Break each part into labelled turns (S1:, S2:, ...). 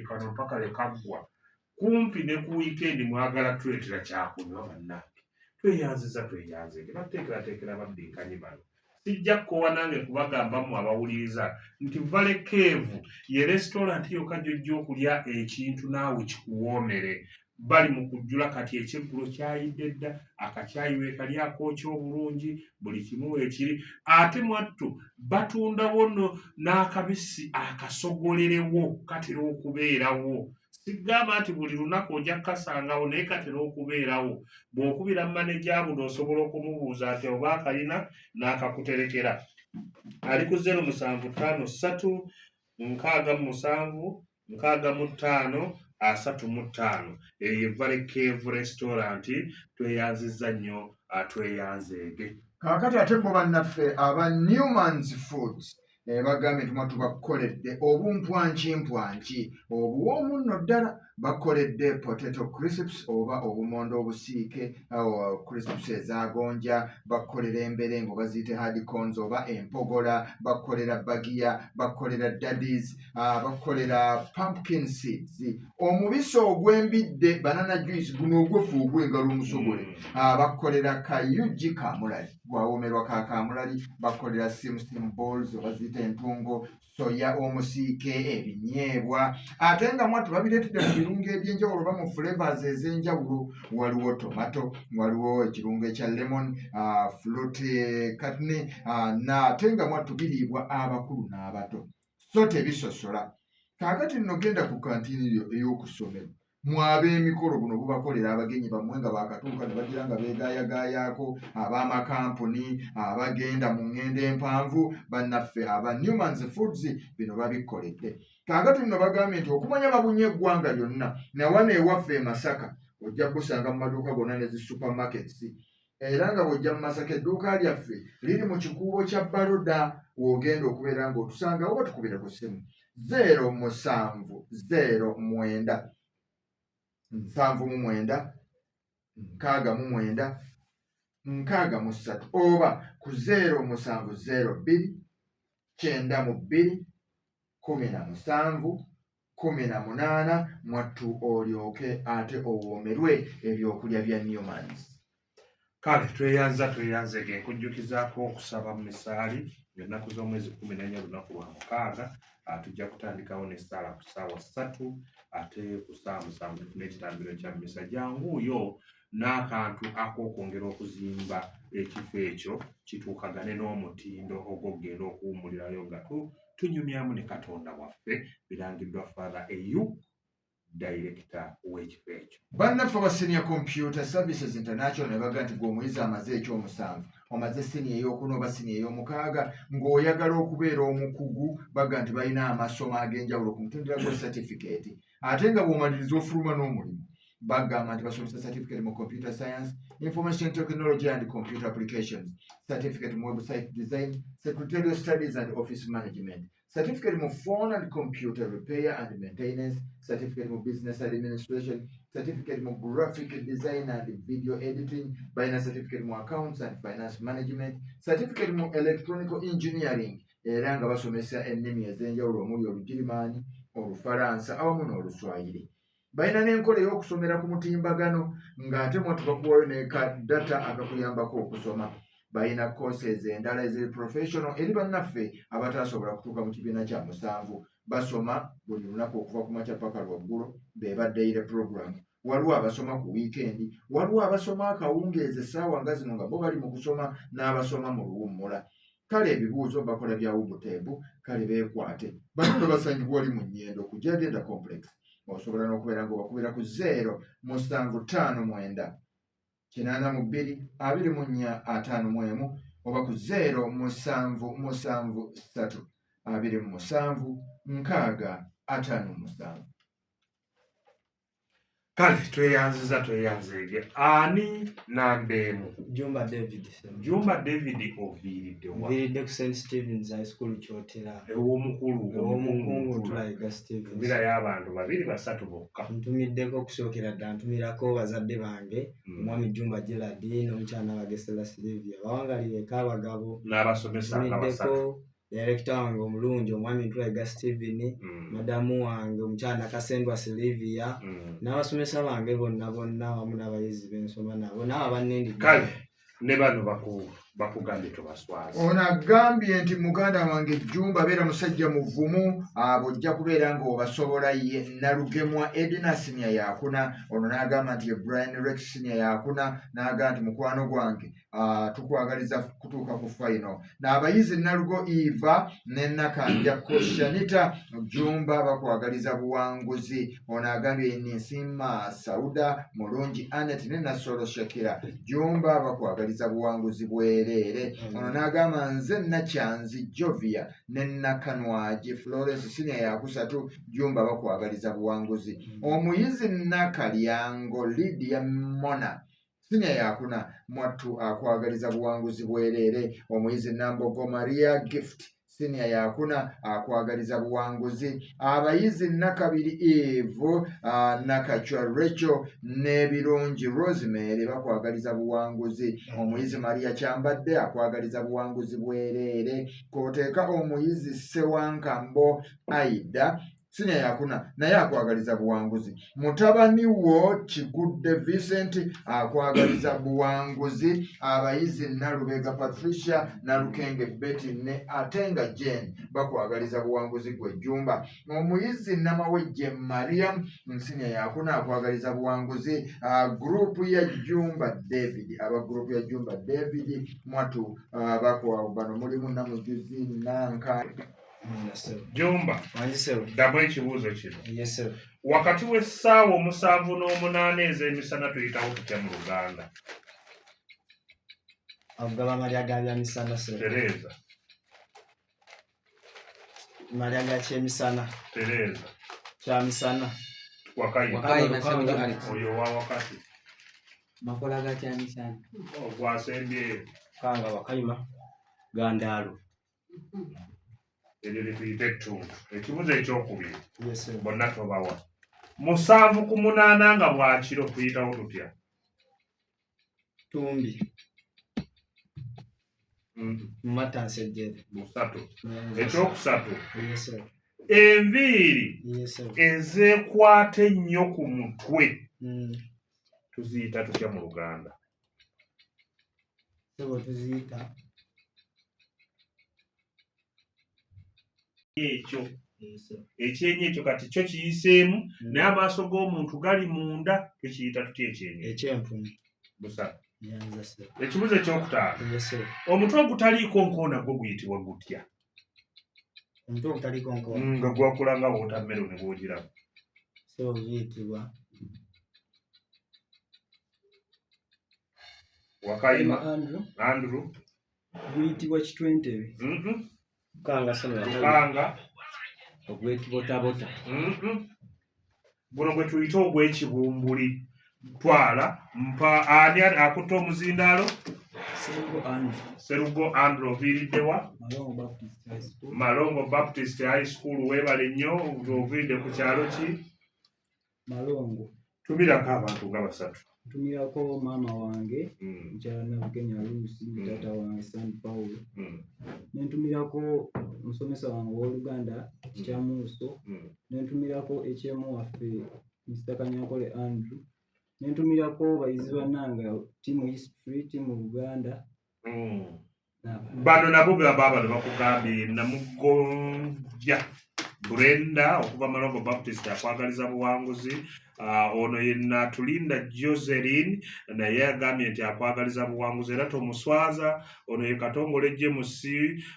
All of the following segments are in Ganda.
S1: kano mpaka lekaggwa kumpi ne ku weekend mwagala tuletera kyakunywa bannange tweyanzege bateekerateekera babbinkanye bano sijja kkowa nange kubagamba mu abawuliriza nti Valley Cave ye restaurant yokka gy'ojja okulya ekintu naawe kikuwoomere bali mu kujjula kati ekyeggulo kyayidde dda akacyayi weekalyako obulungi buli kimu weekiri ate mwattu batundawo n'akabisi akasogolerewo katera okubeerawo sigamba nti buli lunaku ojja kukasangawo naye katera okubeerawo bw'okubira maneja buno osobola okumubuuza nti oba akalina n'akakuterekera ali ku 0753 67 65 35 eyo Valley Cave restaurant tweyanzizza nnyo tweyanzeege
S2: kaakati ate bo bannaffe aba Newman's Foods bagambye nti mwattu bakoledde obumpwankimpwanki obuwoomu ddala bakoledde potato crisps oba obumondo obusiike crisps ezagonja bakolera emberengo baziyite hardcons oba empogola bakolera bagiya bakolera daddies bakolera pumpkin seeds omubisi ogw'embidde banana juice guno ogwefu ogw'engalo omusogole bakolera kayugi kamulali bwawoomerwa kakamulali bakolera simsim balls oba ziyite entungo soya omusiike ebinyeebwa ate nga mwattu babireetedde mu birungo ebyenjawulo oba mu flavors ez'enjawulo waliwo tomato waliwo ekirungo ekya lemon fruit katne ate nga mwattu biriibwa abakulu n'abato so tebisosola kaakati nno genda ku kantiini ey'okusomero mwab'emikolo buno bubakolera abagenyi bammwe nga baakatuuka ne bagira nga beegaayagaayaako ab'amakampuni abagenda mu ŋŋendo empanvu bannaffe aba Newman's Foods bino babikoledde kaakati nno bagambye nti okumanya babunye eggwanga lyonna nawano ewaffe e Masaka ojja kusanga mu maduuka gonna ne zi supermarkets era nga bw'ojja mu Masaka edduuka lyaffe liri mu kikuubo kya Baroda w'ogenda okubeera ng'otusanga oba tukubire ku ssimu 0709 7 9 63 oba ku 0702 92 17 18 mwattu olyoke ate owoomerwe ebyokulya bya Newman's.
S1: kale tweyanzege nkujjukizaako okusaba mu misaali ennaku z'omwezi 14 olunaku lwa 6 tujja kutandikawo n'essaala ku ssaawa 3 ate ku ssaawa 7 tufune ekitambiro kya mmisa janguuyo n'akantu ak'okwongera okuzimba ekifo ekyo kituukagane n'omutindo ogw'okugenda okuwummulirayo nga tunyumyamu ne Katonda waffe birangiddwa Father Eyubu Director w'ekifo ekyo.
S2: Bannaffe ba Senior Computer Services International ne baga nti gw'omuyizi amaze ekyomusanvu omaze siniya ey'okuna oba siniya ey'omukaaga ng'oyagala okubeera omukugu baga nti balina amasomo ag'enjawulo ku mutendera gwa certificate ate nga bw'omaliriza ofuluma n'omulimu bagamba nti basomesa certificate mu computer science information technology and computer applications certificate mu website design secretarial studies and office management certificate mu phone and computer repair and maintenance certificate mu business administration certificate mu graphic design and video editing balina certificate mu accounts and finance management certificate mu electronical engineering era nga basomesa ennimi ez'enjawulo omuli Olugirimaani Olufalansa awamu n'Oluswayiri. Balina n'enkola ey'okusomera ku mutimbagano ng'ate mwattu bakuwayo ne ka data akakuyambako okusoma. Balina courses endala eziri professional eri bannaffe abatasobola kutuuka mu kibiina kya 7 basoma buli lunaku okuva ku makya paka lwaggulo beba daily program. Waliwo abasoma ku weekend, waliwo abasoma akawungeezi essaawa nga zino nga bo bali mu kusoma n'abasoma mu luwummula. Kale ebibuuzo bakola bya Ubuteebu kale beekwate bano basangibwa wali mu Nnyendo ku Jagenda Complex. Osobola n'okubeera ng'obakubira ku 0759 82 24 oba ku 0773 27 657.
S1: Kale tweyanzeege ani nambeemu
S3: Jumba David
S1: oviiridde
S3: ku St. Stephen's High School Kyotera
S1: ew'omukungu
S3: Tulayiga Stevens
S1: mbirayo abantu 2-3 bokka
S3: ntumiddeko okusookera ddala ntumirako bazadde bange omwami Jumba Gerard n'omukyala Nabagesera Sylvia bawangalire Kaabagabo
S1: n'abasomesa nga 3
S3: director wange omulungi omwami Ntwega Steven, madamu wange omukyala Kasendwa Sylvia, n'abasomesa bange bonna wamu n'abayizi b'ensoma nabo n'abo bannendi.
S1: Kale ne bano bakugambye tobaswaza.
S2: Ono agambye nti muganda wange Jjumba beera musajja muvumu, bw'ojja kubeera ng'obasobola ye Nalugemwa Edna Senior yakuna. Ono n'agamba nti ye Brian Rex Senior yakuna, n'agamba nti mukwano gwange tukwagaliza kutuuka ku final. N'abayizi Nalugo Eva ne Nakanja Koshanita Jjumba bakwagaliza buwanguzi. Ono agambye Nisima Sauda Mulungi Anet ne Nasolo Shakira Jjumba bakwagaliza buwanguzi bwereere. Ono n'agamba nze Nakyanzi Jovia ne Nakanwaji Florence Senior yakusatu Jjumba bakwagaliza buwanguzi. Omuyizi Nakalyango Lydia Mona Senior yakuna Mwattu akwagaliza buwanguzi bwereere. Omuyizi Nambogo Maria Gift Senior yakuna akwagaliza buwanguzi. Abayizi Nakabiri Eve Nakachwa Rachel n'Ebirungi Rosemary bakwagaliza buwanguzi. Omuyizi Maria Kyambadde akwagaliza buwanguzi bwereere. K'oteeka omuyizi Sewankambo Aida Senior yakuna naye akwagaliza buwanguzi. Mutabani wo Kigudde Vincent akwagaliza buwanguzi. Abayizi Nalubega Patricia Nalukenge Betty ne Atenga Jane bakwagaliza buwanguzi gwe Jjumba. Omuyizi Namawejje Mariam Senior yakuna akwagaliza buwanguzi. Group ya Jjumba David group ya Jjumba David Mwattu bano mulimu Namujuzi Nanka.
S1: Jjumba ddamu ekibuuzo kino. Wakati w'essaawa 7:08 ez'emisana tuyitawo tutya mu Luganda?
S3: Agaba Maria gabya misana
S1: Tereza.
S3: Maria ga kyemisana.
S1: Tereza.
S3: Kyamisana.
S1: Wakayima. Oyo wa wakati.
S4: Makola ga kyamisana.
S1: Gwasembye.
S4: Kanga Wakayima Gandaalo.
S1: Eryo lituyita ettundu. Ekibuuzo ekyokubiri bonna tobawa. 7:08 nga bwakiro tuyitawo tutya?
S3: Tumbi. Matansejjere.
S1: 3. Ekyokusatu. Enviiri
S3: Yes.
S1: ezeekwata ennyo ku mutwe tuziyita tutya mu Luganda?
S3: Sebo tuziyita
S1: ekyo ekyenyi ekyo kati kyo kiyiseemu naye amaaso g'omuntu gali munda tukiyita tutya ekyenyi?
S3: ekyempunu.
S1: Busatu.
S3: Yanza se.
S1: Ekibuuzo ekyokutaano.
S3: Yes.
S1: Omutwe ogutaliiko nkoona gwo guyitibwa gutya?
S3: Omutwe ogutaliko nkoona.
S1: Nga gwakula nga wootameroni bw'ogiraba.
S3: Sebo guyitibwa
S1: Wakayima.
S4: Andrew. Guyitibwa kitwentebe.
S3: Kanga sema.
S1: Lukanga.
S4: Ogw'ekibotabota.
S1: Guno gwe tuyita ogw'ekibumbuli. Twala mpa ani akutte omuzindaalo? Serugo Andrew oviiriddewa? Malongo Baptist High School. Weebale nnyo oviiridde ku kyalo ki?
S4: Malongo.
S1: Tumirako abantu nga basatu.
S4: Ntumirako maama wange mukyala Nabukenya Lucy taata wange San Paulo. Nentumirako omusomesa wange w'Oluganda Kyamuso. Nentumirako ekyemu waffe Mr. Kanyankole Andrew. Nentumirako bayizi bannanga timu History, timu Buganda.
S1: Bano nabo baba bakugambye Namugonja Brenda okuva Malongo Baptist akwagaliza buwanguzi. Ono ye Natulinda Joseline naye agambye nti akwagaliza buwanguzi era tomuswaza. Ono ye Katongole James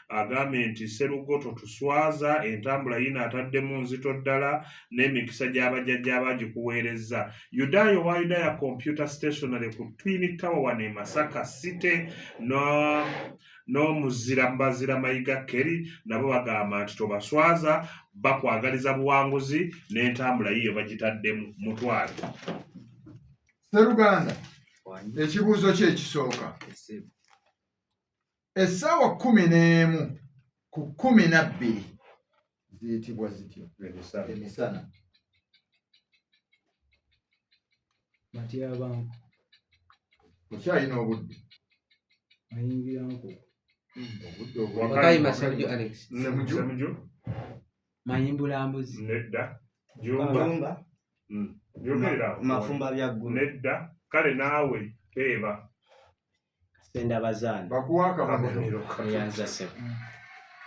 S1: agambye nti Serugo totuswaza, entambula yina ataddemu nzito ddala n'emikisa gy'abajjajja abagikuweereza. Yudayo wa Yudaya Computer Stationery ku Twin Tower wane Masaka City n'omuzira Mbazira Mayiga Keri nabo bagamba nti tobaswaza, bakwagaliza buwanguzi n'entambula yiyo bagitaddemu mutwale.
S2: Sseruganda, ekibuuzo kye ekisooka. Essaawa 11 ku 12 ziyitibwa zityo emisana.
S4: Matyabanku.
S2: Mukyalina obudde.
S4: Mayingira nkoko.
S3: Wakayima Ssemuju Alex.
S1: Ssemuju
S3: Mayimbulambuzi.
S1: nedda Jumba byogerera
S3: Mafumba bya ggulu.
S1: nedda kale naawe teeba
S3: Senda bazaani.
S2: bakuwa akabonero.
S3: Eyanza Ssebo.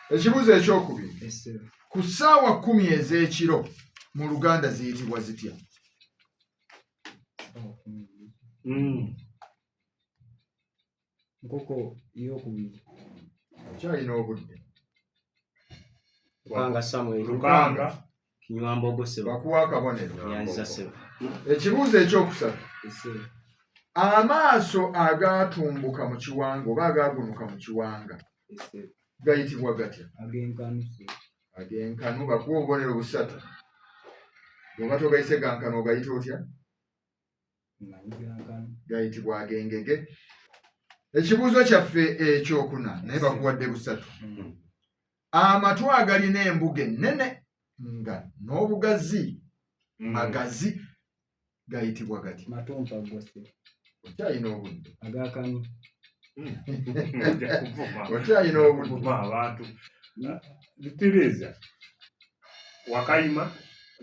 S2: Ekibuuzo ekyokubiri.
S3: Ssebo.
S2: Ku ssaawa 10 ez'ekiro mu Luganda ziyitibwa zitya?
S4: Nkoko ey'okubiri.
S2: Kyalina obudde.
S3: Lukanga Samuel.
S1: Lukanga
S3: Kinywambogo Ssebo.
S2: Bakuwa akabonero.
S3: Eyanza Ssebo.
S2: Ekibuuzo ekyokusatu.
S4: Ssebo.
S2: Amaaso agaatumbuka mu kiwanga oba agaagunuka mu kiwanga
S4: Ssebo.
S2: gayitibwa gatya?
S4: Ag'enkanu Ssebo.
S2: Ag'enkanu. Bakuwa obubonero busatu. Bw'oba togayise gankano ogayita otya?
S4: Mmanyi gankanu.
S2: Gayitibwa ag'engege. Ekibuuzo kyaffe ekyokuna naye bakuwadde busatu. Amatu agalina embuga ennene nga n'obugazi magazi gayitibwa gati?
S4: Matumpa go Ssebo.
S2: Okyalina obudde.
S4: Ag'akanu.
S2: Okyalina obudde.
S1: kuvuma abantu Tereza Wakayima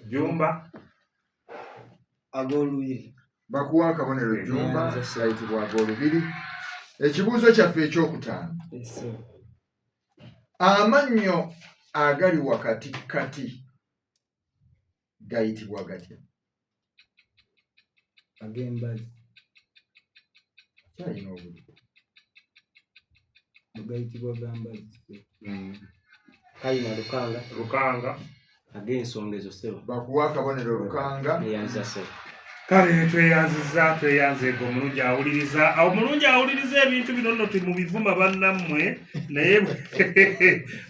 S1: Jumba
S3: Ag'olubiri.
S2: Bakuwa akabonero Jumba gayitibwa ag'olubiri. Ekibuuzo kyaffe ekyokutaano.
S4: Ssebo.
S2: Amannyo agali wakatikati gayitibwa gatya?
S4: Ag'embazi.
S2: Kyalina obudde.
S4: Gayitibwa gambazi Ssebo.
S3: Kayima Lukanga. Ag'ensonga ezo Ssebo.
S2: Bakuwa akabonero Lukanga.
S3: Eyanza Ssebo.
S1: kale tweyanzeeko omulungi awuliriza ebintu bino nno timubivuma bannammwe naye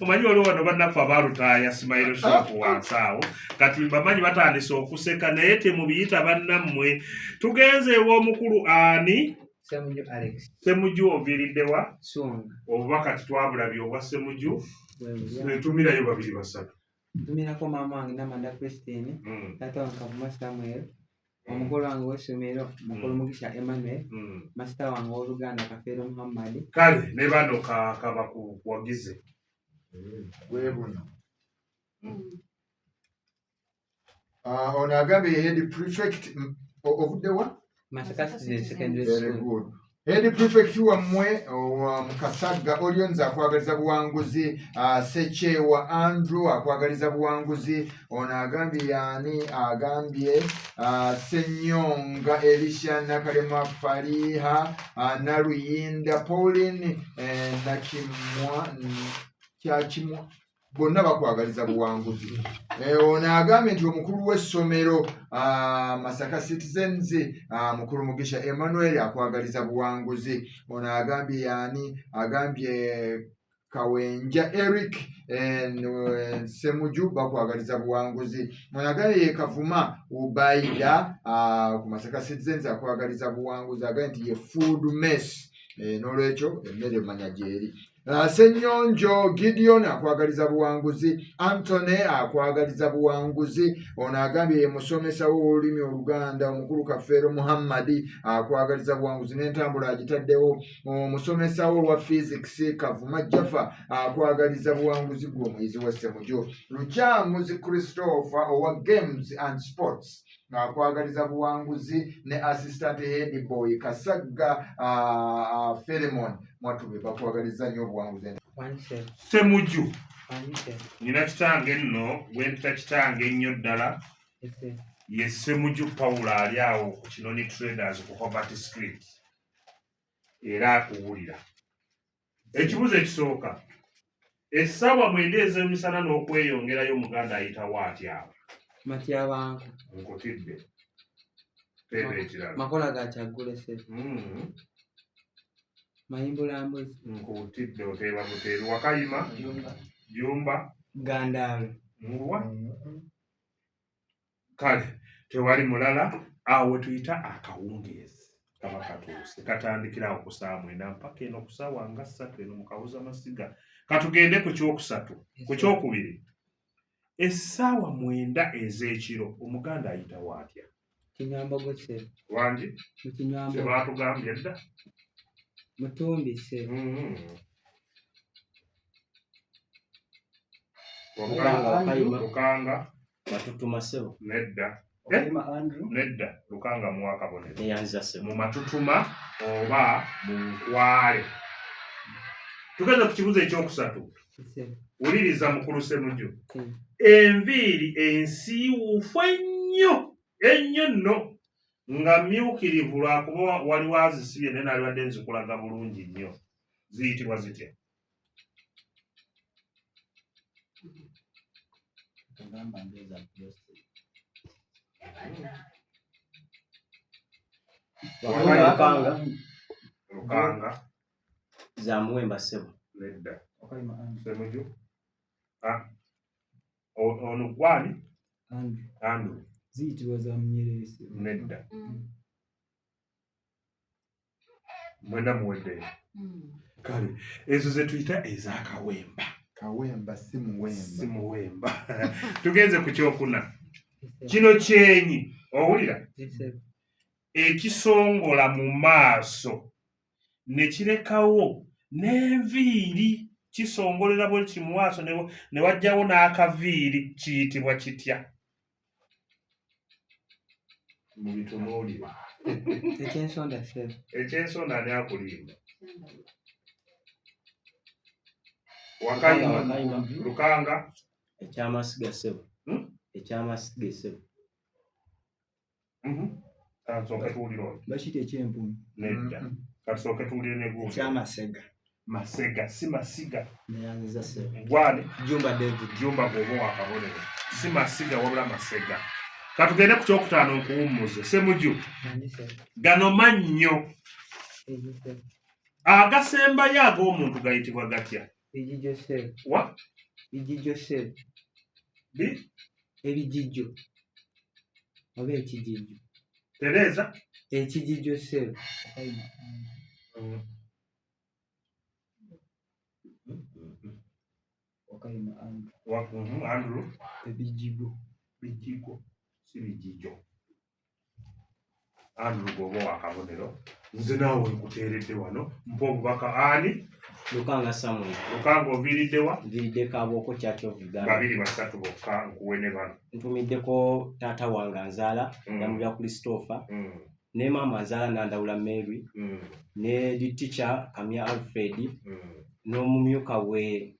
S1: omanyi waliwo wano bannaffe abalutaaya Simailo Shop wansi awo kati bamanyi batandise okuseka naye temubiyita bannammwe. Tugenze ew'omukulu ani
S3: Ssemuju Alex.
S1: Ssemuju oviiriddewa
S3: Sunga.
S1: obubaka titwabulabye obwa Ssemuju
S3: Bwebulya.
S1: netumirayo babiri basatu.
S3: Ntumirako maama wange Namanda Christine. Taata wange Kavuma Samuel. Omukulu wange w'essomero Mukulu Mugisha Emmanuel. Masita wange w'Oluganda Kafeero Muhammad.
S1: Kale ne bano kabakuwagize
S2: Weebuno. Ono agambye head prefect obuddewa?
S3: Masaka Citizen Secondary
S2: Very
S3: School.
S2: good. Head prefect wammwe mu Kasagga Olions akwagaliza buwanguzi. Sekyewa Andrew akwagaliza buwanguzi. Ono agambye yani agambye Ssenyonga Elisha Nakalema Fariha Naluyinda Pauline Nakimwa Kyakimwa bonna bakwagaliza buwanguzi. Ono agambye nti omukulu w'essomero Masaka Citizens Mukulu Mugisha Emmanuel akwagaliza buwanguzi. Ono agambye yani agambye Kawenja Eric Ssemuju bakwagaliza buwanguzi. Ono agambye Kavuma Ubaida ku Masaka Citizens akwagaliza buwanguzi agambye nti ye food mess n'olwekyo emmere emanya gyeri. Ssenyonjo Gideon akwagaliza buwanguzi. Anthony akwagaliza buwanguzi. Ono agambye ye musomesa w'olulimi Oluganda omukulu Kafeero Muhammad akwagaliza buwanguzi n'entambula agitaddewo. Omusomesa we wa physics Kavuma Jaffa akwagaliza buwanguzi gwe omuyizi wa Ssemuju. Lukyamuzi Christopher owa Games and Sports akwagaliza buwanguzi ne assistant head boy Kasagga Philemon Mwatube bakwagaliza nnyo obuwanguzi.
S1: Ssemuju nina kitange nno gwempita kitange ennyo ddala ye Ssemuju Paul ali awo ku Kinoni Traders ku Hobart Street era akuwulira. Ekibuuzo ekisooka essaawa 9 ez'emisana n'okweyongerayo Muganda ayitawo atya?
S3: Matyabanku.
S1: Nkutidde teeba ekirala.
S3: Makola ga Kyaggule Ssebo. Mayimbulambuzi.
S1: Nkutidde oteeba buteebi. Wakayima Jumba
S3: Gandaalo.
S1: Muwa kale tewali mulala awo tuyita akawungeezi kaba katuuse katandikirawo ku ssaawa 9 mpaka eno ku ssaawa nga 3 eno mu Kawuza Masiga. Katugende ku kyokusatu ku kyokubiri. Essaawa 9 ez'ekiro Omuganda ayitawo atya?
S3: Kinywambogo Ssebo.
S1: Wangi
S3: Mu Kinywambogo.
S1: tebaatugambye dda.
S3: Mutumbi Ssebo.
S1: Lukanga
S5: Matutuma ssebo.
S1: nedda.
S4: Okayima Andrew.
S1: Nedda Lukanga muwa akabonero.
S5: Eyanza ssebo.
S1: Mu Matutuma oba mu Nkwale. Tugenda ku kibuzo ekyokusatu. Wuliriza mukulu Ssemujju. Enviiri ensiiwuufu ennyo nno nga mmyukirivu lwakuba waliwo azisibye naye naalibadde nzikulaga bulungi nnyo. Ziyitibwa zitya? Lukanga
S5: za muwemba ssebo.
S1: nedda.
S4: Okayima Andrew.
S1: Ssemujju. Ono gwani? Andrew.
S4: Ziyitibwa za Munyerere ssebo.
S1: Nedda. Mwenda muweddeyo. Kale ezo ze tuyita ez'akawemba.
S2: Kawemba si muwemba.
S1: Si muwemba. Tugenze ku kyokuna. Kino kyenyi owulira ekisongola mu maaso ne kirekawo n'enviiri kisongolera bwe ki mu maaso ne wajjawo n'akaviiri kiyitibwa kitya? Mu bitunuulire.
S3: Ekyensonda ssebo.
S1: Ekyensonda ani akulimba? Wakayima Lukanga.
S5: Ekyamasiga ssebo. Ekyamasiga ssebo.
S1: Kasooke tuwulire olwo.
S4: Bakiyita ekyempunu.
S1: Nedda. Kasooke tuwulire ne gundi.
S3: Ekyamasega.
S1: Masega si masiga.
S3: Neyanziza ssebo.
S1: Gwani?
S3: Jumba David.
S1: Jumba gwoba wakabonero. Si masiga wabula masega. Katugende ku kyokutaano nkuwummuze. Ssemujju. Gano mannyo. Agasembayo ag'omuntu gayitibwa gatya?
S3: Ebijijo ssebo.
S1: Wa?
S3: Ebijijo ssebo. Ebijijo. Oba ekijijo.
S1: Tereza?
S3: Ekijijo ssebo.
S4: Okayima Andrew.
S1: Andrew.
S4: Ebijigo.
S1: Bijigo si bijijo. Andrew gwoba wakabonero. Nze naawe nkuteeredde wano. Mpa obubaka ani?
S5: Lukanga Samuel.
S1: Lukanga oviiriddewa?
S5: Nviiridde Kabooko Church of Uganda.
S1: Babiri basatu bokka nkuwe ne bano.
S5: Ntumiddeko taata wange anzaala ndamulira Christopher. Ne maama anzaala Nandawula Mary. Ne di teacher Kamya Alfred. N'omumyuka we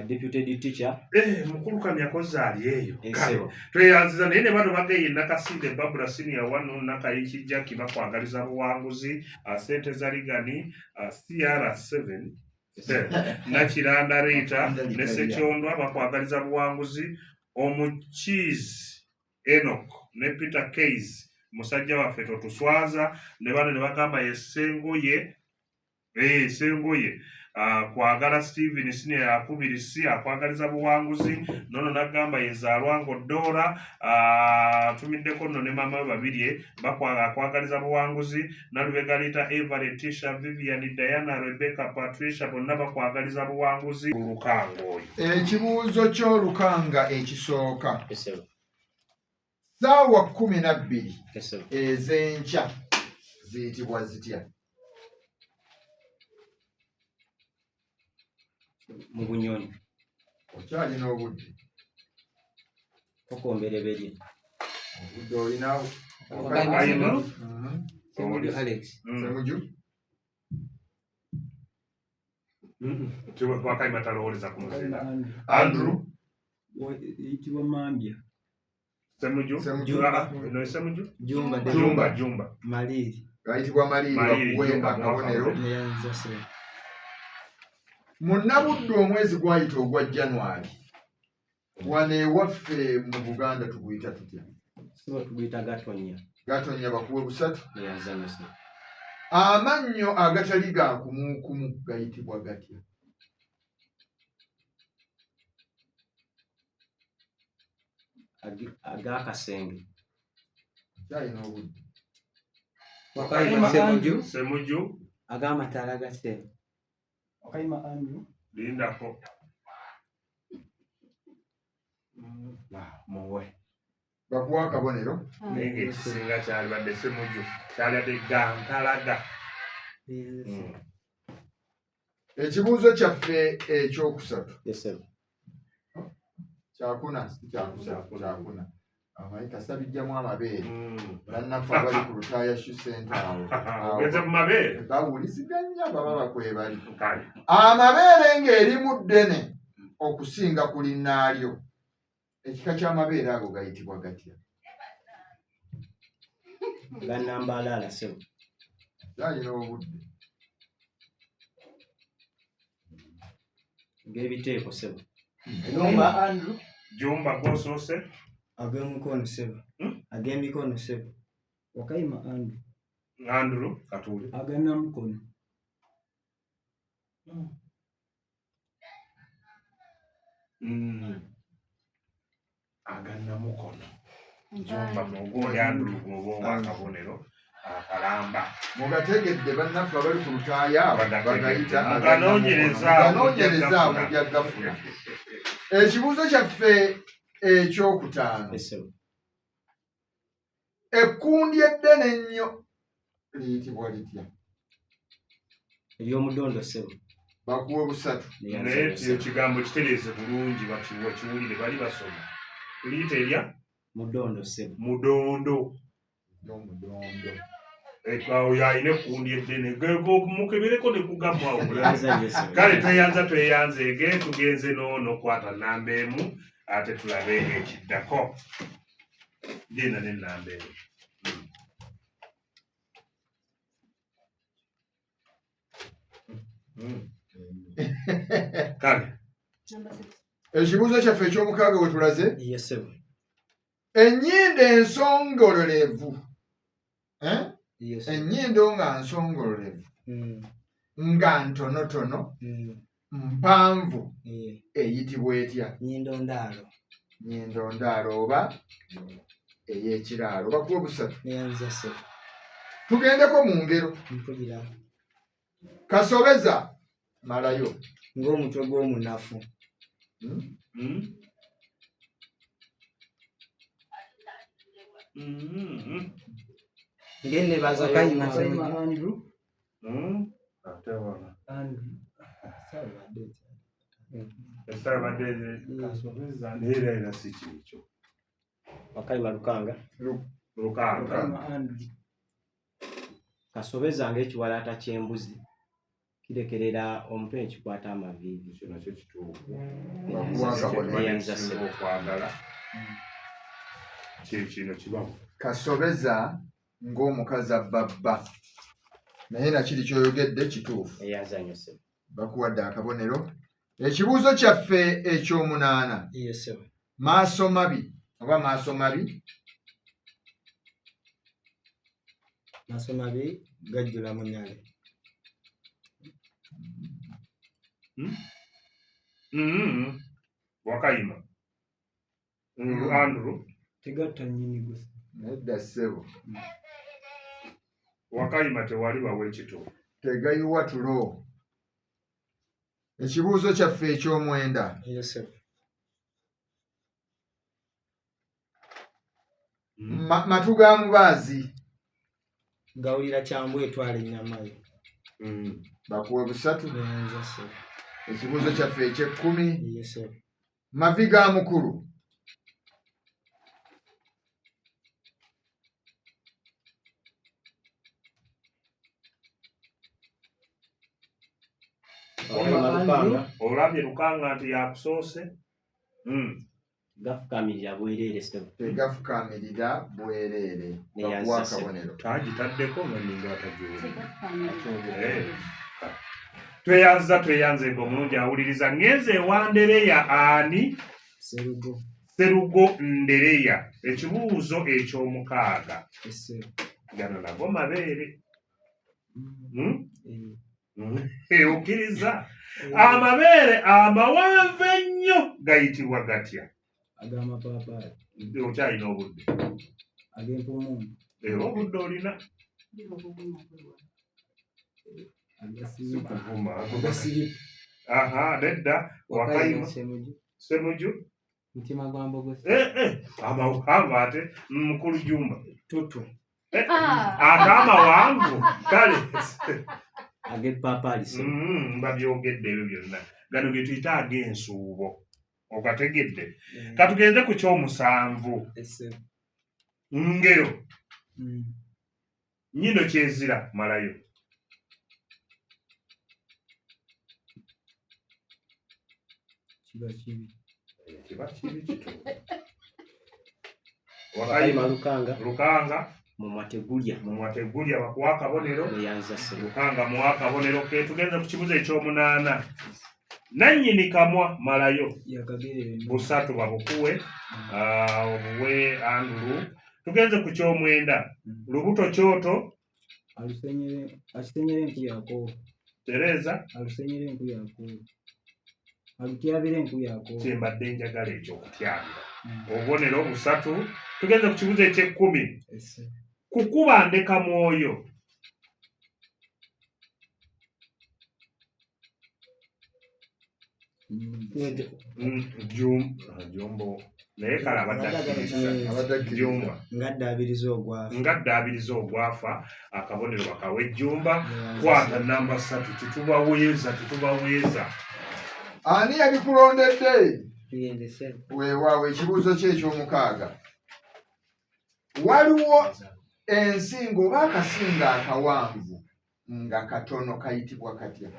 S5: deputy teacher.
S1: Mukulu Kamya kozaali eyo.
S5: Esebo.
S1: Tweyanziza naye ne bano bageye Nakasinde Barbara Senior wano Nakayiki Jackie bakwagaliza buwanguzi, ssente za Ligani, CR7, Nakiranda Rita, ne Ssekyondwa bakwagaliza buwanguzi, Omukiizi Enoch ne Peter Case, musajja waffe totuswaza, ne bano ne bagamba Sengoye, Sengoye. Kwagala Steven Senior yakubirisi akwagaliza buwanguzi nono nagamba yezaalwango Dora tumiddeko nno ne maama we babiri akwagaliza buwanguzi Nalubega Rita Eva Letitia Vivian Diana Rebecca Patricia bonna bakwagaliza buwanguzi Lukanga oyo.
S2: Ekibuuzo ky'Olukanga ekisooka.
S5: Esebo.
S2: Ssaawa 12
S5: Esebo.
S2: ez'enkya ziyitibwa zitya?
S5: Mu Bunyonyi.
S2: Okyalina obudde.
S5: Okombereberye.
S2: Obudde olinawo.
S1: Okayima.
S3: Ssemujju Alex.
S2: Ssemujju.
S1: Wakayima talowoleza ku
S4: Okayima
S1: muzinda.
S4: Andrew.
S1: Andrew.
S4: Eyitibwa Mambya.
S1: Ssemujju.
S2: Ssemujju.
S1: No Ssemujju.
S3: Jumba David.
S1: Jumba.
S3: Maliri.
S2: Gayitibwa Maliri bakuwe akabonero.
S3: Neyanziza ssebo.
S2: Mu Nnabuddu omwezi gwayita ogwa January. Wano ewaffe mu Buganda tuguyita tutya?
S5: Ssebo tuguyita Gatonnya.
S2: Gatonnya bakuwe busatu.
S5: Neyanziza ssebo.
S2: Amannyo agatali ga kumuukumu gayitibwa gatya?
S5: Ag'akasenge.
S2: Kyalina obudde.
S3: Wakayima Ssemujju.
S1: Ssemujju.
S3: Ag'amataala ga ssebo.
S4: Okayima Andrew.
S1: Lindako. Muwe.
S2: Bakuwe akabonero.
S1: Naye ng'ekisinga kyalibadde Ssemujju. Kyalibadde Gantalaga.
S2: Ekibuuzo kyaffe ekyokusatu.
S5: Esebo.
S2: kyakuna si kyakuna amanyi kasabijjamu amabeere bannaffe abali ku lutaaya shu sente awo
S1: ogeze mu mabeere
S2: bawuliziganya baba bakwebali amabeere ng'erimu ddene okusinga ku linnaalyo ekika ky'amabeere ago gayitibwa gatya
S5: Ganambalala sebo.
S2: zaalina obudde
S5: Ng'ebiteeko sebo.
S1: Jumba gwosoose
S3: ag'emikono sebo ag'emikono sebo
S4: Wakayima
S1: Andrew katuule
S4: aganamukono
S1: agannamukono Jumba n'ogundi Andrew gwoba ow'akabonero akalamba
S2: mugategedde bannaffe abali ku lutaaya bagayita
S1: muganoonyereza
S2: mujja gafuna ekibuuzo kyaffe ekyokutaano
S5: Sebo.
S2: ekkundi eddene ennyo liyitibwa litya
S5: Ery'omudondo sebo.
S2: bakuwe busatu
S1: naye ekigambo kitereeze bulungi bakiwulire bali basoma liyita erya
S5: Mudondo sebo.
S1: mudondo
S2: n'omudondo
S1: awo yalina ekkundi eddene mukebereko ne kugammwawo
S5: Yazanye sebo.
S1: kale tweyanzeege tugenze n'ono kwata nnamba emu ate tulabe ekiddako genda n'ennamba emu kale
S2: ekibuuzo kyaffe ekyomukaaga we tulaze
S3: ye sebo
S2: ennyindo ensongololevu
S3: ye sebo
S2: ennyindo nga nsongololevu nga ntonotono mpanvu
S3: ye
S2: eyitibwa etya
S3: nyindo ndaalo
S2: nnyindo ndaalo oba ey'ekiraalo bakuwa busatu
S3: neyanza sebo
S2: tugendeko mu ngero
S3: mpulira
S2: kasobeza malayo
S3: ng'omutwe gw'omunafu ng'ennebaza
S4: Wakayima
S3: y'omwana
S4: Andrew
S1: ate wano
S4: Salvador
S1: esabadde kasobeza neera era si kikyo
S5: Wakayima Lukanga.
S1: lukanga
S4: Wakayima Andrew
S5: Kasobeza ng'ekiwalaata ky'embuzi. Kirekerera omutwe ne kikwata amaviivi.
S1: kino kyo kituufu
S2: bakuwa akabonero
S5: Neyanza sebo.
S1: okwagala kino kibamu
S2: kasobeza ng'omukazi abbabba naye nakiri kyoyogedde kituufu
S5: Eyazanye sebo.
S2: bakuwadde akabonero ekibuuzo kyaffe ekyomunaana
S3: ye sebo
S2: maaso mabi oba maaso mabi
S3: maaso mabi gajjula munyale
S1: wakayima Andrew
S4: tegatta nnyini gusa
S2: nedda ssebo
S1: wakayima tewali bawe ekituufu
S2: tegayiwa tulo ekibuuzo kyaffe ekyomwenda
S3: ye sebo
S2: matu ga mubaazi
S3: gawulira kyambu etwala ennyama yo
S2: bakuwe busatu
S3: neyanza sebo
S2: ekibuuzo kyaffe eky'ekkumi
S3: ye sebo
S2: mavi ga mukulu
S5: Wakayima Lukanga.
S1: olabye lukanga nti yakusoose
S5: Gafukamirira bwereere sebo.
S2: tegafukamirira bwereere bakuwa akabonero
S1: tagitaddeko nga ninga batagiwulira tweyanzenga omulungi awuliriza ngenze ewandereya ani
S3: serugo
S1: serugo ndereya ekibuuzo ekyomukaaga
S3: esebo
S1: gano nago mabeere
S3: eh
S1: okkiriza amabeere amawanvu ennyo gayitibwa gatya
S4: ag'amapaapaali
S1: okyalina obudde
S4: ag'empummumpu
S1: era obudde olina
S4: agasibuka
S1: kuvuma
S3: agasiripu
S1: aha nedda wakayima
S3: semuju
S1: semuju
S3: mutima gwa mbogosi
S1: amawanvu ate mukulu jumba
S3: tutu
S1: ate amawanvu kale
S5: Ag'epaapaali sebo.
S1: babyogedde ebyo byonna gano ge tuyita ag'ensuubo Okategedde. Katugenze ku ky'omusanvu. Ngero. Nnyindo kyezira malayo. Kiba kibi kito.
S5: Wakayima
S1: Lukanga.
S5: Mumwategulya
S1: bakuwa akabonero. Lukanga muwa akabonero ke. Tugenze ku kibuzo eky'omunaana. Nannyini kamwa malayo. Busatu babukuwe. Obuwe Andrew. Tugenze ku ky'omwenda. Lubuto kyoto.
S4: Alusenyere enku yako.
S1: Tereza.
S4: Alusenyere enku yako. Alutyabire enku yako.
S1: Kyembadde njagala ekyokutyabira. Obubonero busatu. Tugenze ku kibuzo eky'ekkumi. Kukuba ndeka mwoyo. Jumbo. Naye kale ngaddaabiriza ogwafa akabonero bakawa ejjumba. Kwata namba 3 tetubaweeza.
S2: Ani yabikulondedde? Weewaawo ekibuuzo kye eky'omukaaga. Waliwo ensingo oba akasinga akawanvu nga katono kayitibwa katya?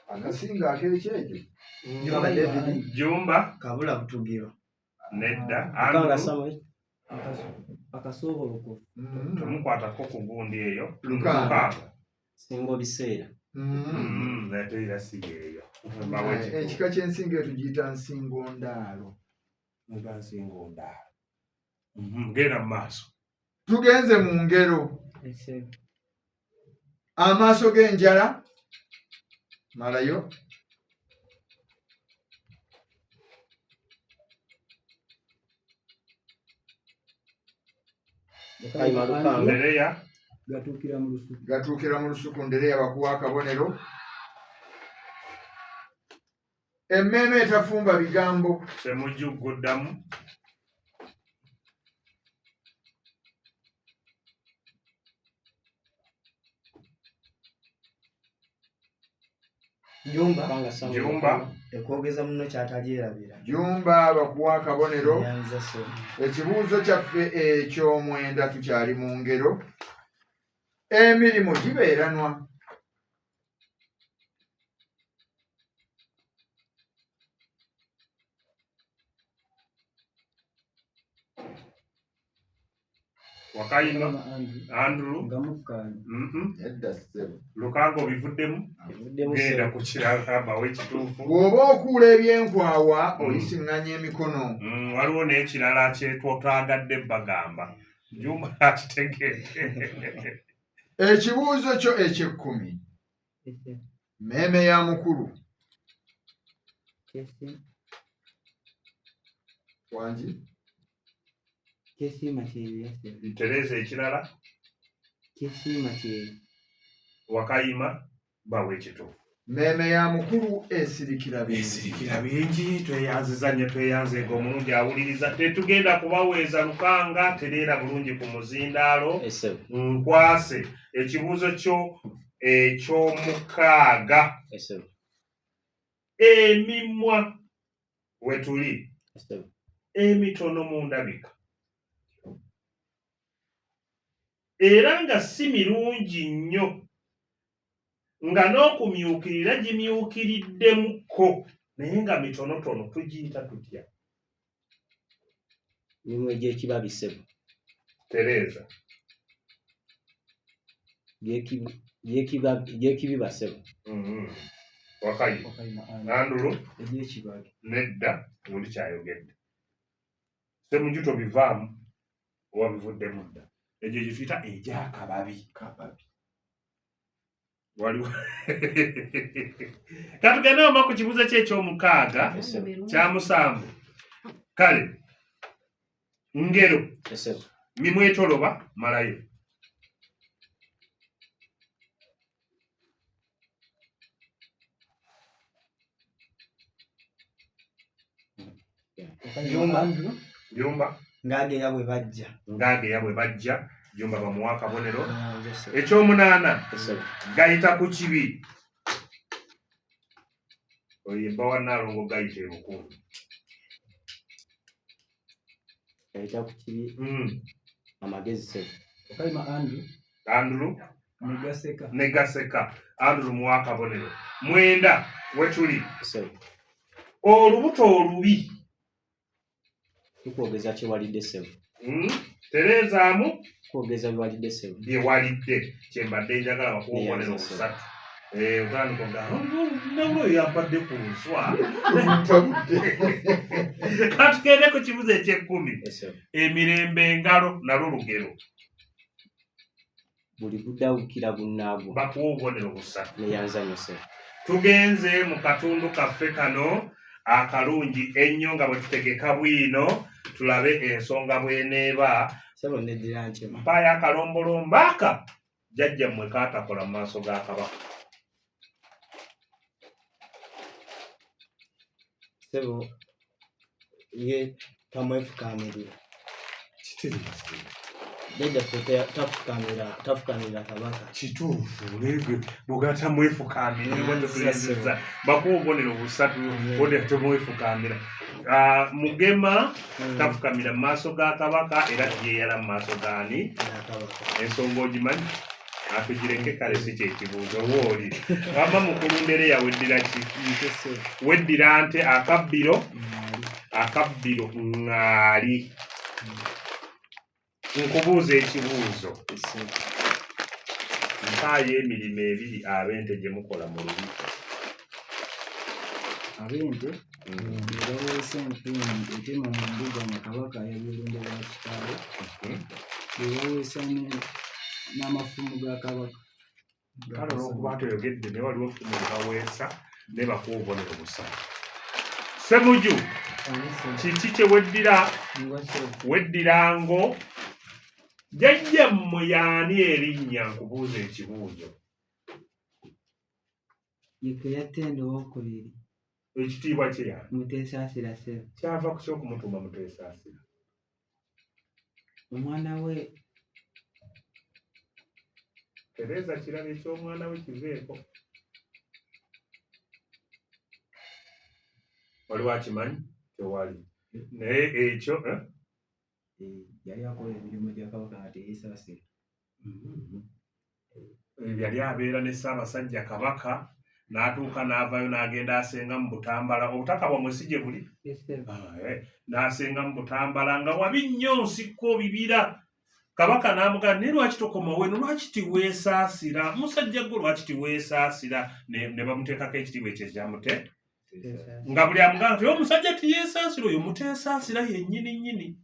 S2: Akasinga ak'ekyejo.
S1: Jumba.
S3: Kabula butugiro.
S1: Nedda.
S4: Akasoboloko.
S1: Tomukwatako ku gundi eyo.
S2: Lukanga.
S5: Singo biseera.
S1: Ate era sigeeyo.
S2: Ekika ky'ensingo etugiyita nsingondalo.
S1: Genda mu maaso.
S2: Tugenze mu ngero. Amaaso g'enjala. Malayo.
S1: Ndereya.
S2: Gatuukira mu lusuku. Ndereya bakuwa akabonero. Emmeeme etafumba bigambo.
S1: Semujjuguddamu. Jumba.
S3: Ekwogeza muno kyatalyerabira.
S2: Jumba bakuwa akabonero. Ekibuuzo kyaffe eky'omwenda tukyali mu ngero. Emirimu gibeeranwa.
S1: Wakayima. Andrew.
S2: Edda ssebo.
S1: Lukanga obivuddemu. Genda ku kirala bawe ekituufu.
S2: Bw'oba okuula ebyenkwawa oyisiŋŋanya emikono.
S1: Waliwo n'ekirala kyetwotaagadde bagamba. Jumba akitegeedde.
S2: Ekibuuzo kyo eky'ekkumi. Mmeeme ya mukulu. Wangi.
S1: Tereza ekirala. Wakayima bawe ekituufu.
S2: Mmeeme ya mukulu esirikira
S1: bingi. Tweyanzenga omulungi awuliriza. Tetugenda kubaweeza Lukanga. Tereera bulungi ku muzindaalo. Nkwase ekibuuzo kyo eky'omukaaga. Emimwa wetuli emitono mu ndabika era nga si mirungi nnyo nga n'okumyukirira gimyukiriddemukko naye nga mitonotono tugiyita tutya?
S5: Mimwe gy'ekibabisebo.
S1: Tereza.
S5: Gy'ekibibasebo.
S1: Wakayima. Andrew. Nedda undi kyayogedde. Semujuto bivaamu oba bivuddemu dda. Egyo gye tuyita egy'akababi. Waliwo. Katugende wama ku kibuuzo kye eky'omukaaga kya musanvu. Kale ngero mimwetoloba malayo. Jumba.
S3: ng'ageya bwe bajja
S1: ng'ageya bwe bajja Jumba bamuwa akabonero.
S3: Ssebo.
S1: Ekyomunaana
S5: Ssebo.
S1: gayita ku kibi. Oyimba wa Nnaalongo gayita ebukungu.
S5: Gayita ku kibi amagezi ssebo.
S4: Okayima
S1: Andrew
S4: Negaseka.
S1: Negaseka. Andrew muwa akabonero. 9 wetuli.
S5: Ssebo.
S1: Olubuto olubi.
S5: Tukwogeza kyewalidde ssebo.
S1: Tereezaamu
S5: Kwogeza biwalidde ssebo.
S1: bye walidde kyembadde njagala bakuwobonero busatu. Otandika nawulo yampadde ku nswa. Katugende ku kibuzo eky'ekkumi.
S5: Ssebo.
S1: Emirembe engalo nalwo lugero.
S5: Buli buddawukira bunnaagwo
S1: Bakuwa obubonero busatu.
S5: neyanzanyo ssebo.
S1: Tugenze mu katundu kaffe kano akalungi ennyo nga bwe tutegeka bwino tulabe ensonga bw'eneeba.
S3: Ssebo neddira nkima.
S1: Mpaayo akalombolombo aka jjajjammwe kaatakola mu maaso ga Kabaka.
S3: Ssebo ye tamwefukamirira. Jjajjaffe tafukamira Kabaka.
S1: Kituufu leege bugata mwefukaamira tuliziza bakuwa obubonero busatu bode temwefukaamira. Mugema tafukamira mu maaso ga Kabaka era yeeyala mu maaso gaani. Ensonga ogimanyi atugireke kale si kyekibuuzo wooli wama mukulundere yaweddira ki weddira nte akabbiro ŋŋaali. Nkubuuza ekibuuzo. Mpaayo emirimu ebiri ab'ente gye mukola mu lubiko.
S4: Ab'ente baweesa empindi etema mu mbuga mu Kabaka y'ebirunde bya kitaawe. Baweesa n'amafumu ga Kabaka.
S1: Kale olw'okuba toyogedde ne waliwo effumu lye baweesa ne bakuwa obubonero busatu. Ssemuju kiki kye weddira ngo jjajjammwe y'ani erinnya nkubuuza ekibuuzo.
S3: Yekeyatenda owokubiri.
S1: Ekitiibwa kye yani
S3: Muteesaasira ssebo.
S1: kyava ku ky'okumutuuma Muteesaasira.
S3: Omwana we
S1: Tereza kirala eky'omwana we kiveeko. Waliwo akimanyi? Tewali. Naye ekyo
S4: Yali akola emirimu gya Kabaka nga teyeesaasira.
S1: yali abeera ne Ssaabasajja Kabaka n'atuuka n'avaayo n'agenda asenga mu Butambala. Obutaka bwamwe si gye buli? N'asenga mu Butambala nga wabi nnyo nsikko bibira. Kabaka n'amugamba naye lwaki tokoma weno, lwaki tiweesaasira musajja gwe, lwaki tiweesaasira? Ne bamuteekako ekitiibwa ekyo ekyamute nga buli amugamba nti omusajja tiyeesaasira oyo Muteesaasira yennyini nnyini.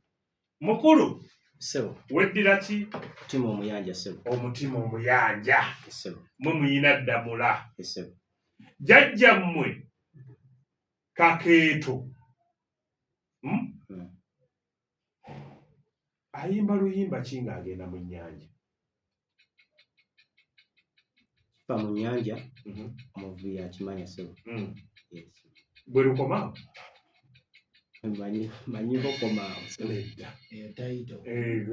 S1: Mukulu
S5: Ssebo.
S1: weddira ki?
S5: Omutima omuyanja ssebo.
S1: Omutima omuyanja.
S5: Ssebo.
S1: Mwe muyina ddamula.
S5: Ssebo.
S1: Jjajjammwe Kakeeto ayimba luyimba ki ng'agenda mu nnyanja?
S5: Kifa mu nnyanja omuvubi yakimanya ssebo.
S1: Bwe lukomaawo?
S5: Manyi bokomaawo.
S1: Nedda.
S4: Taito.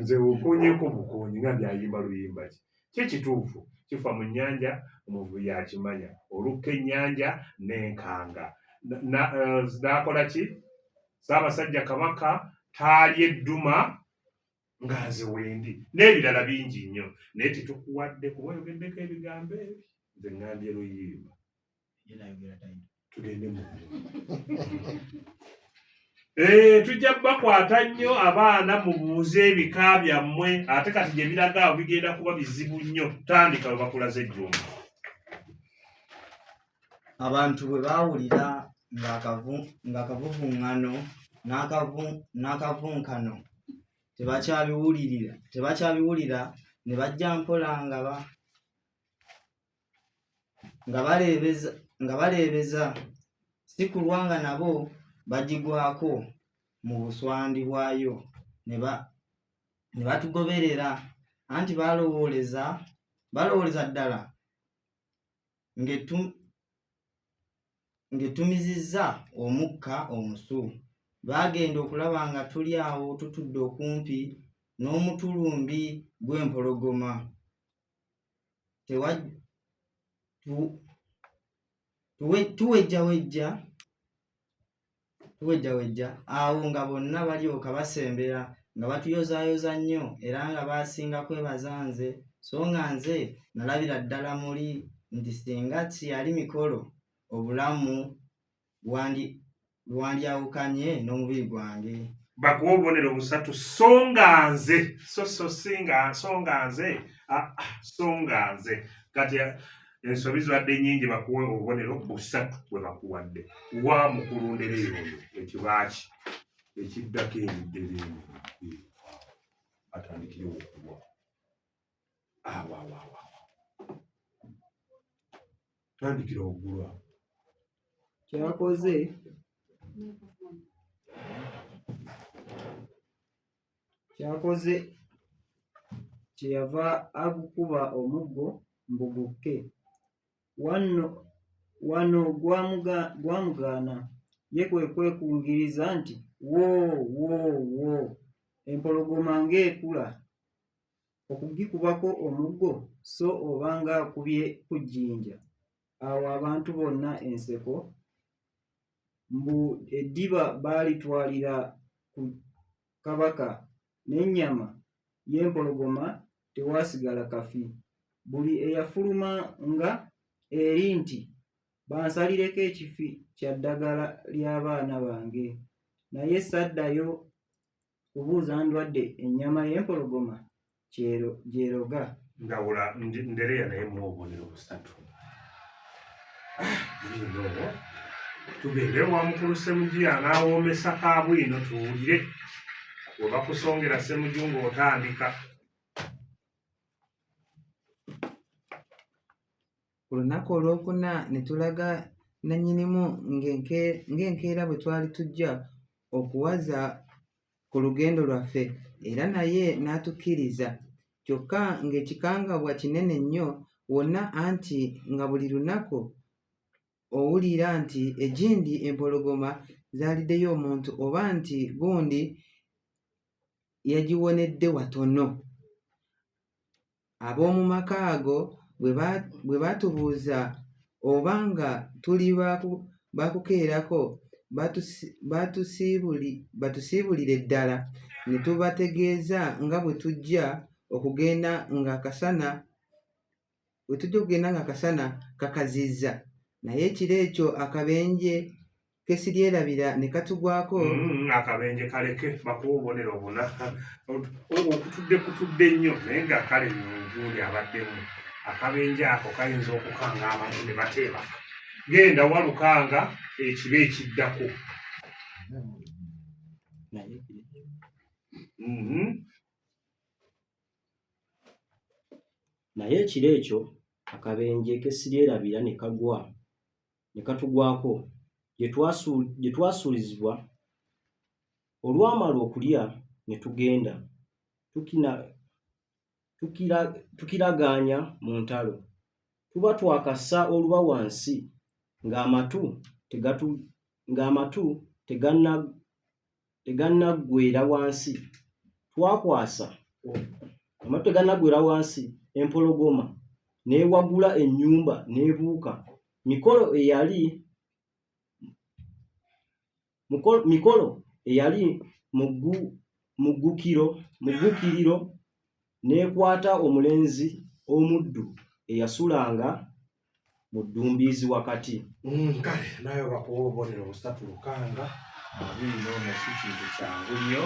S1: Nze okoonyeko bukoonyi nga byayimba luyimba ki? Kikituufu kifa mu nnyanja omuvubi yakimanya. Olukka ennyanja n'enkanga. N'akola ki? Ssaabasajja Kabaka taalya edduma ng'aziwendi n'ebirala bingi nnyo naye tetukuwadde kuba oyogeddeko ebigambo ebyo. Nze ŋŋambye luyimba. Tugende mu tujja bakwata nnyo abaana mubuuze ebika byammwe ate kati gye biraga awo bigenda kuba bizibu nnyo. Tandika we bakulaze ejjumba.
S3: Abantu bwe baawulira ng'akavuvuŋŋano n'akavunkano tebakyabiwulira ne bajja mpola nga baleebeza, si kulwa nga nabo bagigwako mu buswandi bwayo ne batugoberera, anti balowoleza ddala ng'etumizizza omukka omusu baagenda okulaba nga tuli awo tutudde okumpi n'omutulumbi gw'empologoma. Tuwejjawejja awo nga bonna balyoka basembera nga batuyozaayoza nnyo era nga baasinga kwebaza nze, so nga nze nalabira ddala muli nti singa tiyali mikolo obulamu bwandyawukanye n'omubiri gwange.
S1: Bakuwa obubonero busatu songa nze kati ensobi zibadde nnyingi bakuwe obubonero busatu bwe bakuwadde wa mukulundereero oyo ekibaki ekiddako emiddereero atandikire okuwa tandikira oggulwa
S4: kyakoze kyeyava agukuba omuggo mbugukke. Wano gwamugaana, ye kwe kwekungiriza nti woo empologoma ng'ekula okugikubako omuggo so obanga akubye ku jjinja. Awo abantu bonna enseko, mbu eddiba baalitwalira ku kabaka n'ennyama y'empologoma tewaasigala kafi. Buli eyafuluma nga eri nti bansalireko ekifi kya ddagala ly'abaana bange, naye saddayo kubuuza ndwadde ennyama y'empologoma gyeroga.
S1: Ndawula ndereya naye mu obubonero busatu. Bino tugende wa mukulu Ssemugiya n'awoomesa kaabwino tuwulire bwe bakusongera Ssemujju ng'otandika.
S6: Ku lunaku olwokuna ne tulaga nannyinimu ng'enkeera bwe twali tujja okuwaza ku lugendo lwaffe, era naye n'atukkiriza, kyokka ng'ekikangabwa kinene nnyo wonna, anti nga buli lunaku owulira nti egindi empologoma zaaliddeyo omuntu oba nti gundi yagiwonedde watono. Ab'omu maka ago bwe baatubuuza oba nga tuli baakukeerako batusiibulire ddala, ne tubategeeza nga bwe tujja okugenda ng'akasana kakazizza, naye ekiro ekyo akabenje ke siryerabira ne katugwako.
S1: Akabenje kaleke bakuwa obubonero buna okutudde nnyo naye nga kale njuuli abaddemu. Akabenje ako kayinza okukanga abantu ne bateebaka. Genda walukanga ekiba ekiddako.
S5: Naye ekiro ekyo akabenje ke siryerabira ne katugwako gye twasuulizibwa. Olwamala okulya ne tugenda tukiragaanya mu ntalo. Tuba twakassa oluba wansi ng'amatu tegannaggweera wansi. Twakwasa amatu tegannaggweera wansi, empologoma n'ewagula ennyumba n'ebuuka. Mikolo eyali muggukiriro n'ekwata omulenzi omuddu eyasulanga mu ddumbiizi wakati.
S1: Kale naye bakuwa obubonero busatu lukanga. Bino si kintu kyangu nnyo.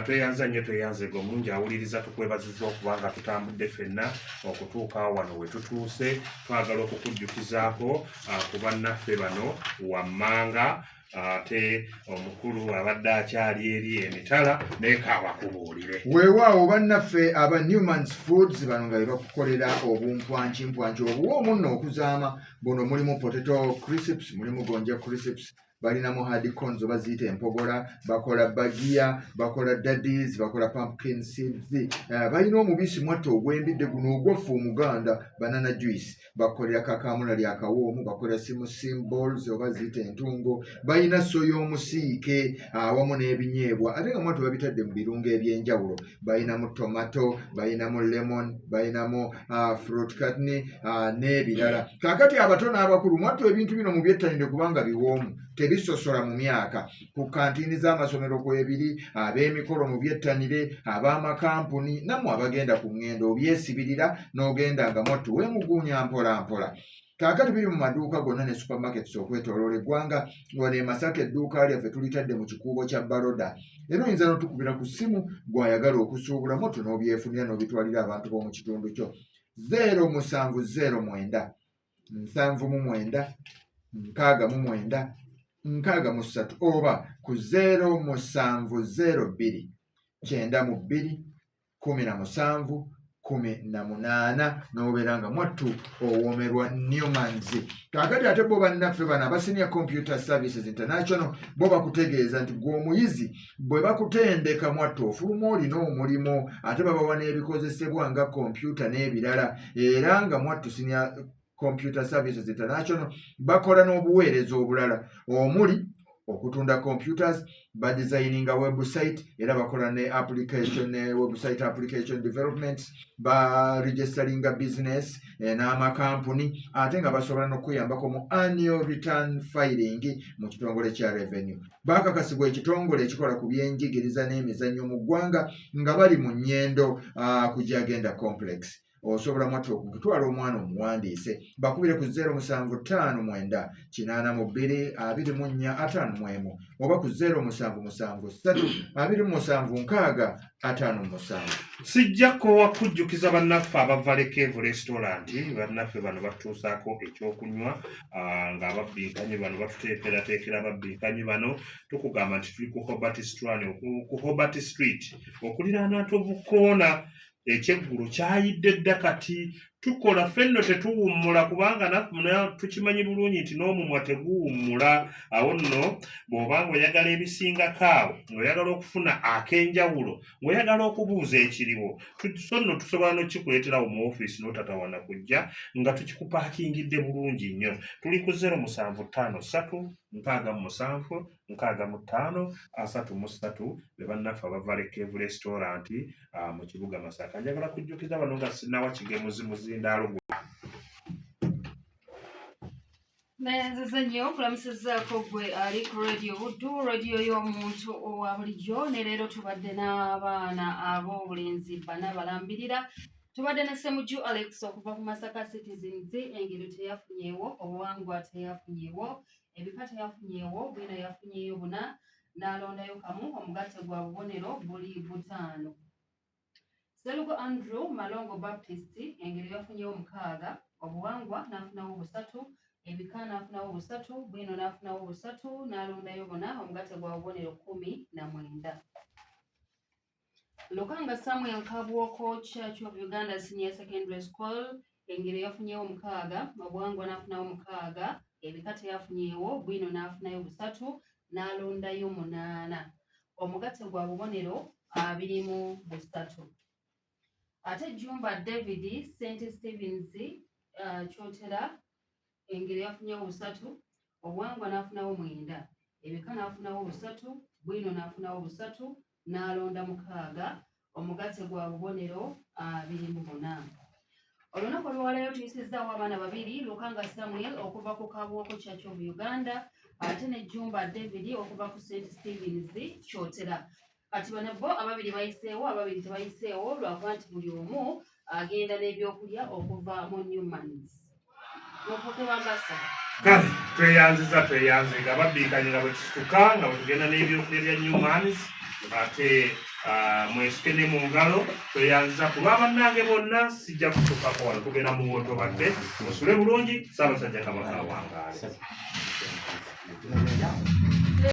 S1: Tweyanza nnyo, tweyanzega omungi awuliriza. Tukwebaziza okuba nga tutambudde ffenna okutuuka wano we tutuuse. Twagala okukujjukizaako ku bannaffe bano wammanga, ate omukulu abadde akyali eri emitala naye kaabakubuulire.
S2: Weewaawo bannaffe aba Newman's Foods bano nga bebakukolera obumpwankimpanki obuwa omunno okuzaama. Buno mulimu potato crisps, mulimu gonja crisps, balinamu hadikonzo baziyita empogola, bakola bagiya, bakola daddies, bakola pumpkin seeds, balina omubisi mwattu ogwembidde guno ogwaffe omuganda banana juice, bakolera kakamula lyakawoomu, bakola simu balls oba ziyita entungo, balina soya omusiike awamu n'ebinyeebwa ate nga mwattu babitadde mu birungo ebyenjawulo, balinamu tomato, balinamu lemon, balinamu fruit cutney n'ebirala. Kaakati abato n'abakulu mwattu ebintu bino mubyettanire kubanga biwoomu, tebisosola mu myaka. Ku kantiini z'amasomero kwebiri, ab'emikolo mu byettanire, ab'amakampuni, nammwe abagenda ku ŋŋendo obyesibirira n'ogenda nga mwattu weemuguunya mpola mpola. Kaakati biri mu maduuka gonna ne supermarkets okwetooloola eggwanga. Wano e Masaka edduuka lyaffe tulitadde mu kikuubo kya Baroda. Era oyinza n'otukubira ku ssimu gw'ayagala okusuubula mwattu n'obyefunira n'obitwalira abantu b'omu kitundu kyo. 070 9 69 63 oba ku 0702 92 17 18 n'obeera nga mwattu owoomerwa Newmans. Kaakati ate bo bannaffe bano aba Senior Computer Services International bo bakutegeeza nti gwe omuyizi bwe bakutendeka mwattu ofuluma olina omulimu ate babawa n'ebikozesebwa nga kompyuta n'ebirala era nga mwattu Senior Computer Services International bakola n'obuweereza obulala omuli okutunda computers, badesigninga website era bakola ne application ne website application development, baregisteringa business n'amakampuni ate nga basobola n'okuyambako mu annual return filing mu kitongole kya revenue. Bakakasibwa ekitongole ekikola ku byenjigiriza n'emizannyo mu ggwanga nga bali mu nnyendo ku Jagenda Complex. Osobola mwattu okutwala omwana omuwandiise bakubire ku 0759 82 24 oba ku 0773 27 657.
S1: Sijja kujjukiza bannaffe abava Lekevu restaurant, bannaffe bano batuusaako ekyokunywa ng'ababbinkanye bano batuteekerateekera ababbinkanye bano. Tukugamba nti tuli ku Hobart Street okuliraana Atovukoona. Ekyeggulu kyayidde dda kati tukola ffenno tetuwummula kubanga tukimanyi bulungi nti n'omumwa teguwummula. Awo nno bw'oba ng'oyagala ebisingako awo, ng'oyagala okufuna ak'enjawulo, ng'oyagala okubuuza ekiriwo, so nno tusobola n'okikuleeterawo mu ofiisi n'otatawana kujja nga tukikupaakingidde bulungi nnyo. Tuli ku 0753 67 65 33 be bannaffe abava Lekevu restaurant mu kibuga Masaka. Njagala kujjukiza bano nga sinnawa kigemuzi muzindaalo gwe.
S7: Nenzeza nnyo okulamusizaako gwe ali ku Radio Buddu, radio y'omuntu owa bulijjo. Ne leero tubadde n'abaana ab'obulenzi bana balambirira. Tubadde ne Ssemujju Alex okuva ku Masaka Citizens, engero teyafunyeewo, obuwangwa teyafunyeewo, ebika teyafunyeewo, bwino yafunyeeyo buna, n'alondayo kamu, omugatte gwa bubonero buli 5. Selugo Andrew Malongo Baptist, engero yafunyeewo 6, obuwangwa n'afunawo 3, ebika n'afunawo 3, bwino n'afunawo 3, n'alondayo buna, omugatte gwa bubonero 19. Lukanga Samuel Kabwoko Church of Uganda Senior Secondary School, engero yafunyeewo 6, obuwangwa n'afunawo 6, ebika teyafunyeewo, bwino n'afunayo 3, n'alondayo 8, omugatte gwa bubonero 23. Ate Jumba David St. Stephen's Kyotera, engero yafunyeewo 3, obuwangwa n'afunawo 9, ebika n'afunawo 3, bwino n'afunawo 3, n'alonda 6, omugatte gwa bubonero 24. Olunaku olwaleero tuyisizzaawo abaana babiri, Lukanga Samuel okuva ku Kabwoko Church of Uganda ate ne Jumba David okuva ku St. Stephen's Kyotera. Kati bano bo ababiri bayiseewo, ababiri tebayiseewo lwakuba nti buli omu agenda n'ebyokulya okuva mu Newmans. Mufuuke bambasa.
S1: Kale tweyanze nga babbiikanye nga bwe tusituka nga bwe tugenda n'ebyokulya bya Newmans ate mwesike ne mu ngalo tweyanziza ku lw'abannange bonna sijja kutuukako wano tugenda mu woto badde musule bulungi Ssaabasajja Kabaka awangaale.